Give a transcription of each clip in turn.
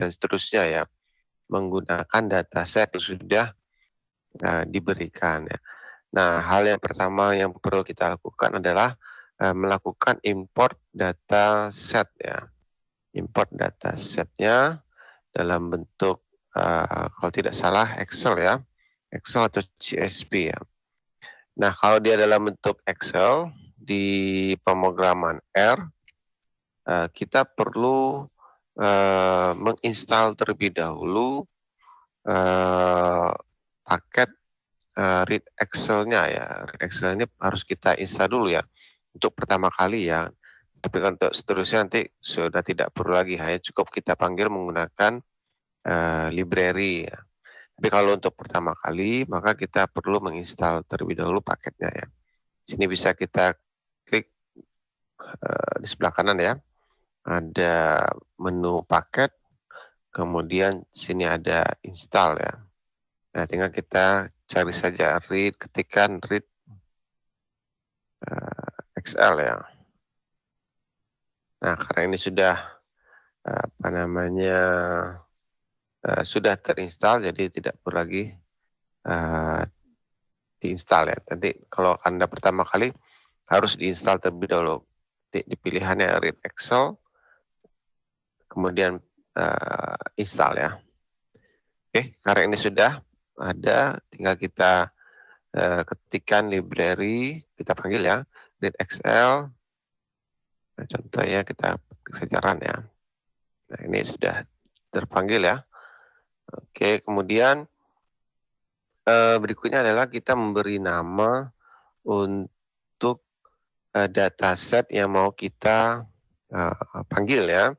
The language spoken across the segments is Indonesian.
dan seterusnya ya, menggunakan dataset yang sudah diberikan ya. Nah, hal yang pertama yang perlu kita lakukan adalah melakukan import dataset ya. Import datasetnya dalam bentuk kalau tidak salah Excel ya, Excel atau CSV ya. Nah, kalau dia dalam bentuk Excel di pemrograman R, kita perlu menginstal terlebih dahulu paket read Excel-nya ya. Read Excel ini harus kita install dulu ya untuk pertama kali ya. Tapi untuk seterusnya nanti sudah tidak perlu lagi, hanya cukup kita panggil menggunakan library ya. Tapi kalau untuk pertama kali maka kita perlu menginstal terlebih dahulu paketnya ya. Sini bisa kita klik di sebelah kanan ya. Ada menu paket, kemudian sini ada install ya. Nah, tinggal kita cari saja read, ketikkan read XL ya. Nah, karena ini sudah sudah terinstall, jadi tidak perlu lagi diinstal ya. Nanti kalau Anda pertama kali harus diinstal terlebih dahulu. Di pilihannya read Excel, kemudian install ya. Oke, karena ini sudah ada, tinggal kita ketikkan library, kita panggil ya, read Excel. Nah, contohnya kita ketik saja run ya. Nah, ini sudah terpanggil ya. Oke, kemudian berikutnya adalah kita memberi nama untuk dataset yang mau kita panggil ya.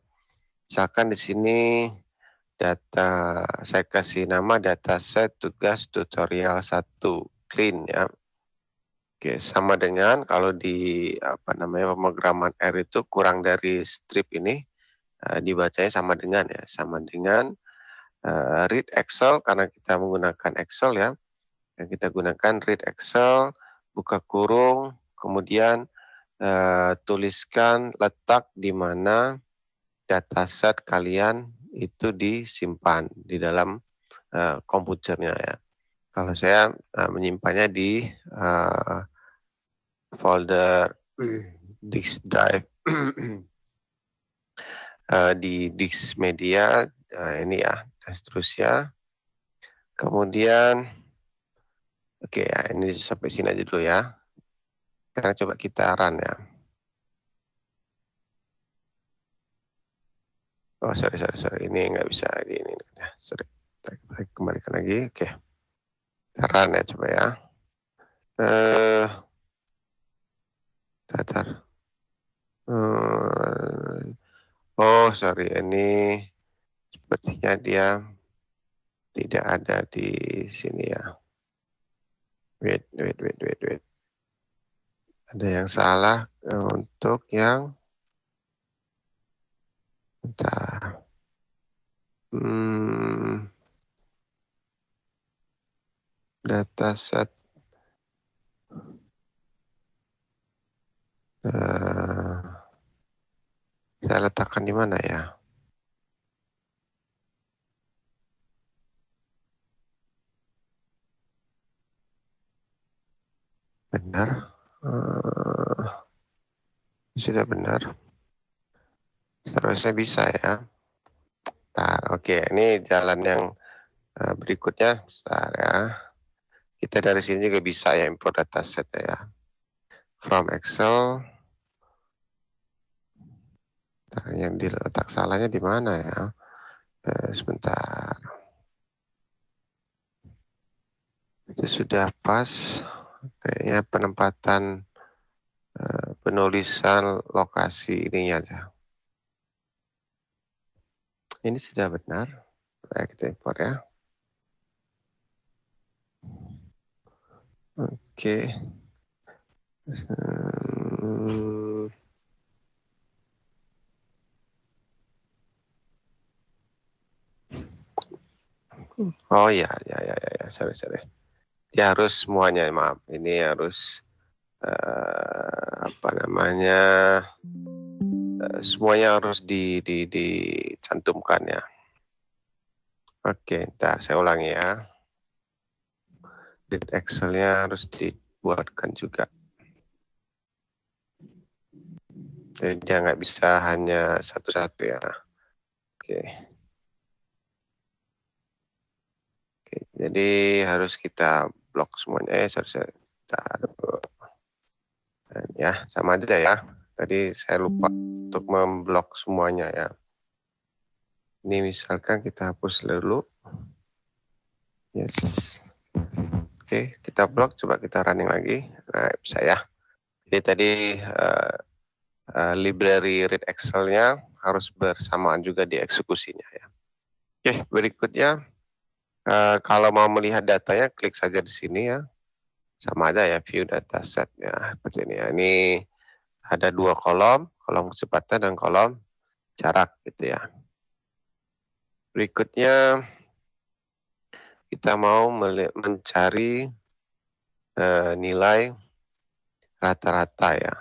Misalkan di sini saya kasih nama dataset tugas tutorial 1 clean ya. Oke, sama dengan kalau di pemrograman R itu kurang dari strip ini dibacanya sama dengan ya, read Excel karena kita menggunakan Excel ya. Yang kita gunakan read Excel, buka kurung, kemudian tuliskan letak di mana dataset kalian itu disimpan di dalam komputernya ya. Kalau saya menyimpannya di folder disk drive di disk media ini ya, dan seterusnya. Kemudian oke ya, ini sampai sini aja dulu ya. Sekarang coba kita run ya. Oh sorry, ini nggak bisa ini ya, sorry. Kita kembalikan lagi, oke. Kita run ya, coba ya. Oh sorry, ini sepertinya dia tidak ada di sini ya. Wait. Ada yang salah untuk yang bentar. Dataset saya letakkan di mana ya? Benar. Sudah benar. Seharusnya bisa ya. Oke, ini jalan yang berikutnya. Bentar ya. Kita dari sini juga bisa ya import dataset ya. From Excel. Yang diletak salahnya di mana ya? Sebentar. Itu sudah pas. Kayaknya penempatan penulisan lokasi ininya aja. Ini sudah benar. Baik, kita import ya. Oke. Oh ya, sorry. Dia harus semuanya, maaf. Ini harus semuanya harus dicantumkan ya. Oke, ntar saya ulangi ya. Read Excel-nya harus dibuatkan juga. Jadi dia nggak bisa hanya satu-satu ya. Oke. Oke, jadi harus kita blok semuanya. Sorry. Ya, sama aja ya. Tadi saya lupa untuk memblok semuanya ya. Ini misalkan kita hapus dulu. Yes. Oke, kita blok. Coba kita running lagi. Nah, bisa ya. Jadi tadi library read Excel-nya harus bersamaan juga di eksekusinya ya. Oke, berikutnya kalau mau melihat datanya klik saja di sini ya. Sama aja ya, view dataset ya. Seperti ini ya. Ini ada dua kolom kecepatan dan kolom jarak gitu ya. Berikutnya kita mau mencari nilai rata-rata ya.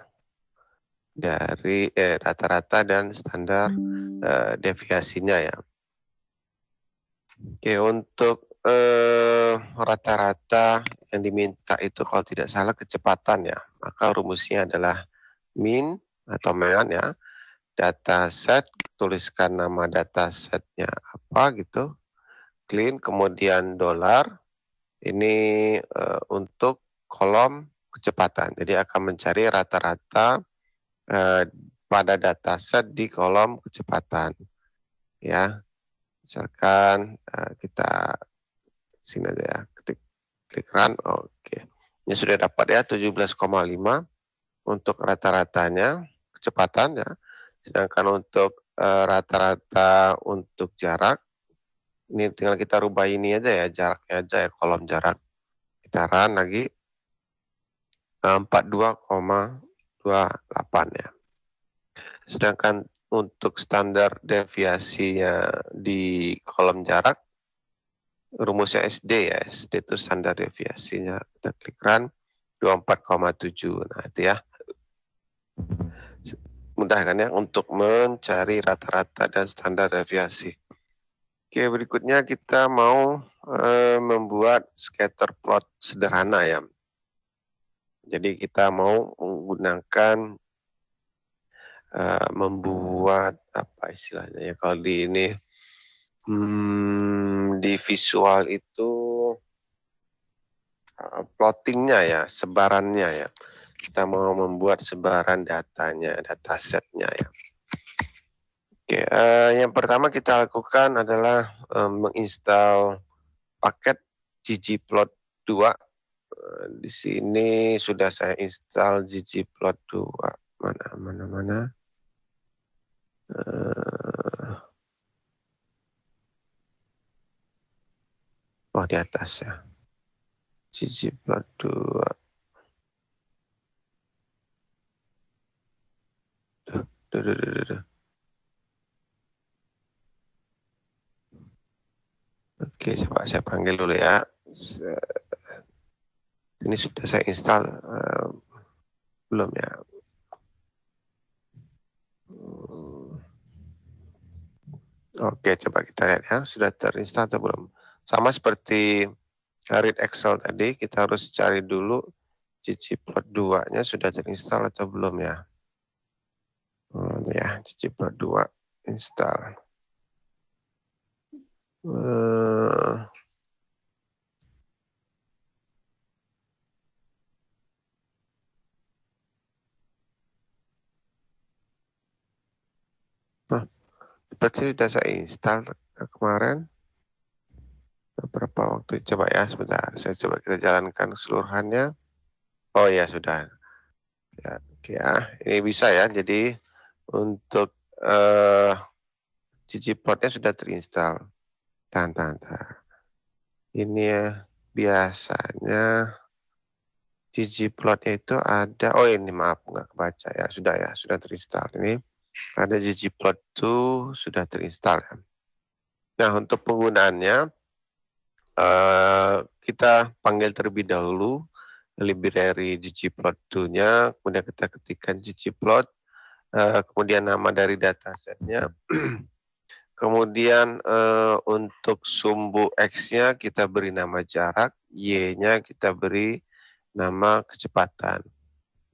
Dari rata-rata dan standar deviasinya ya. Oke, untuk rata-rata yang diminta itu kalau tidak salah kecepatan ya. Maka rumusnya adalah min atau mean ya. Dataset, tuliskan nama datasetnya apa gitu. Clean, kemudian dolar. Ini untuk kolom kecepatan. Jadi akan mencari rata-rata pada dataset di kolom kecepatan. Ya, misalkan kita sini aja ya, klik run. Oke. Ini sudah dapat ya 17,5 untuk rata-ratanya kecepatan ya. Sedangkan untuk rata-rata untuk jarak, ini tinggal kita rubah ini aja ya, jaraknya aja ya, kolom jarak. Kita run lagi 42,28 ya. Sedangkan untuk standar deviasinya di kolom jarak, rumusnya SD ya, SD itu standar deviasinya. Kita klik run 24,7. Nah itu ya. Mudah kan ya untuk mencari rata-rata dan standar deviasi. Oke, berikutnya kita mau membuat scatter plot sederhana ya. Jadi kita mau menggunakan membuat apa istilahnya ya, kalau di ini di visual itu plottingnya ya, sebarannya ya. Kita mau membuat sebaran datanya, datasetnya ya. Oke, yang pertama kita lakukan adalah menginstal paket ggplot2. Di sini sudah saya install ggplot2. Mana? Oh, di atas ya. ggplot2. Oke, coba saya panggil dulu ya. Ini sudah saya install belum ya? Oke, coba kita lihat ya, sudah terinstall atau belum. Sama seperti read Excel tadi, kita harus cari dulu ggplot2-nya sudah terinstall atau belum ya. Ya, ggplot2 install. Seperti sudah saya install kemarin. Beberapa waktu, coba ya sebentar. Saya coba kita jalankan keseluruhannya. Oh ya, sudah. Ya, oke ya, ini bisa ya. Jadi untuk ggplotnya sudah terinstall. Tahan. Ini ya, biasanya ggplotnya itu ada. Oh ini maaf, nggak kebaca ya. Sudah terinstall. Ini ada ggplot2 sudah terinstall ya. Nah untuk penggunaannya kita panggil terlebih dahulu library ggplot2-nya, kemudian kita ketikkan ggplot, kemudian nama dari datasetnya, Kemudian untuk sumbu X-nya kita beri nama jarak, Y-nya kita beri nama kecepatan.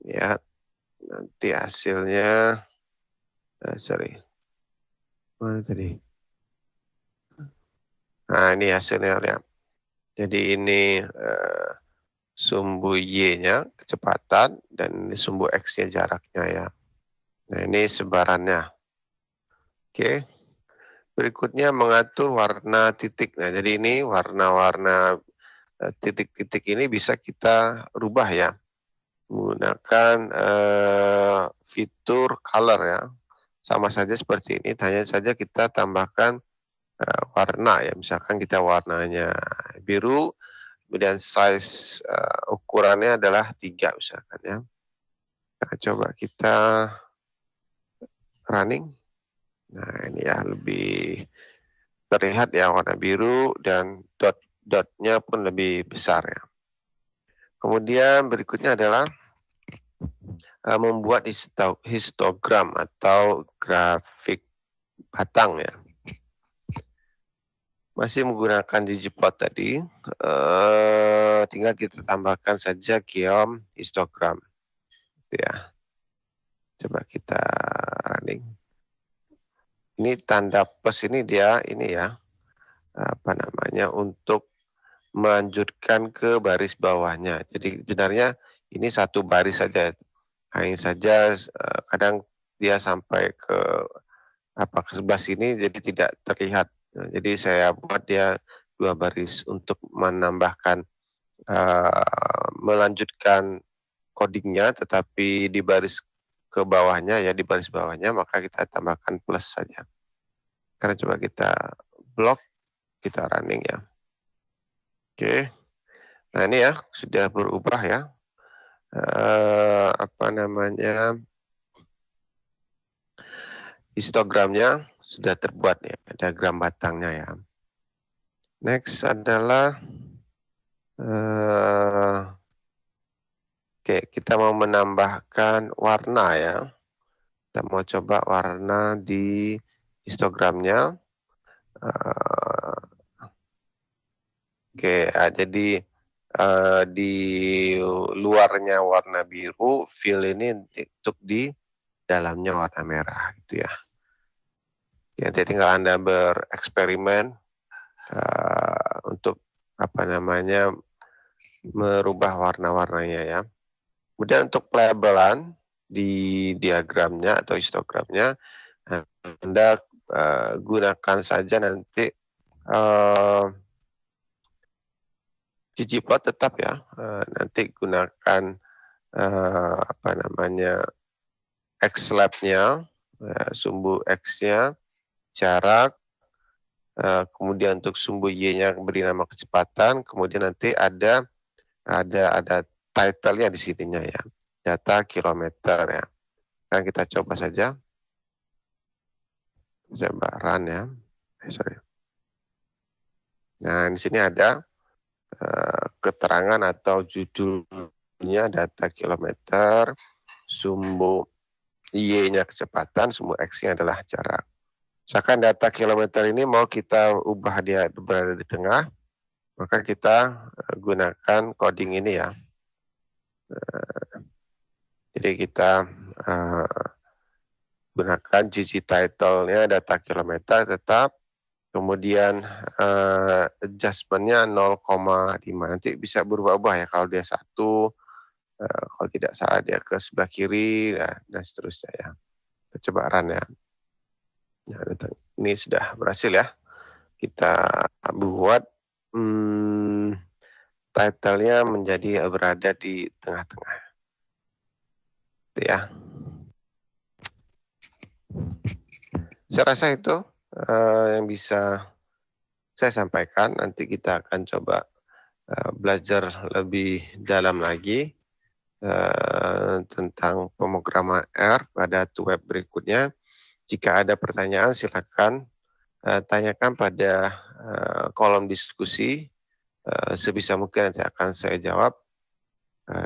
Ya, nanti hasilnya, mana tadi? Nah, ini hasilnya ya. Jadi ini sumbu Y-nya kecepatan dan ini sumbu X-nya jaraknya ya. Nah, ini sebarannya. Oke. Berikutnya mengatur warna titik. Nah, jadi ini warna-warna titik-titik ini bisa kita rubah ya. Menggunakan fitur color ya. Sama saja seperti ini, hanya saja kita tambahkan warna ya. Misalkan kita warnanya biru, kemudian size ukurannya adalah 3 misalkan ya. Nah, coba kita running. Nah, ini ya lebih terlihat ya warna biru dan dot-dotnya pun lebih besar ya. Kemudian berikutnya adalah membuat histogram atau grafik batang ya. Masih menggunakan ggplot tadi, tinggal kita tambahkan saja geom histogram. Gitu ya. Coba kita running. Ini tanda plus ini dia ini ya, apa namanya, untuk melanjutkan ke baris bawahnya. Jadi sebenarnya ini satu baris saja. Hanya saja kadang dia sampai ke ke sebelah sini jadi tidak terlihat. Nah, jadi saya buat dia 2 baris untuk menambahkan melanjutkan codingnya, tetapi di baris ke bawahnya ya, di baris bawahnya maka kita tambahkan plus saja. Karena coba kita blok, kita running ya. Oke. Nah, ini ya sudah berubah ya. Apa namanya? Histogramnya sudah terbuat ya, diagram batangnya ya. Next adalah oke, kita mau menambahkan warna ya. Kita mau coba warna di histogramnya. Oke, jadi di luarnya warna biru, fill ini untuk di dalamnya warna merah gitu ya. Nanti tinggal Anda bereksperimen untuk apa namanya merubah warna-warnanya ya. Kemudian untuk pelabelan di diagramnya atau histogramnya, Anda gunakan saja nanti ggplot tetap ya. Nanti gunakan apa namanya Xlab-nya, sumbu X-nya, jarak, kemudian untuk sumbu Y-nya beri nama kecepatan, kemudian nanti ada title-nya di sininya ya, data kilometer ya. Sekarang kita coba saja, coba run ya. Sorry. Nah, di sini ada keterangan atau judulnya data kilometer, sumbu Y-nya kecepatan, sumbu X-nya adalah jarak. Misalkan data kilometer ini mau kita ubah dia berada di tengah, maka kita gunakan coding ini ya. Jadi kita gunakan ggtitle-nya data kilometer tetap, kemudian adjustment-nya 0,5. Nanti bisa berubah-ubah ya, kalau dia 1, kalau tidak salah dia ke sebelah kiri, dan seterusnya ya. Kita coba run ya. Nah, ini sudah berhasil ya. Kita buat title-nya menjadi berada di tengah-tengah. Itu ya. Saya rasa itu yang bisa saya sampaikan. Nanti kita akan coba belajar lebih dalam lagi tentang pemrograman R pada web berikutnya. Jika ada pertanyaan, silakan tanyakan pada kolom diskusi. Sebisa mungkin nanti akan saya jawab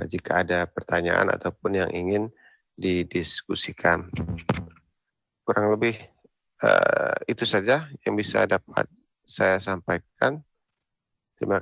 jika ada pertanyaan ataupun yang ingin didiskusikan. Kurang lebih Itu saja yang bisa dapat saya sampaikan. Terima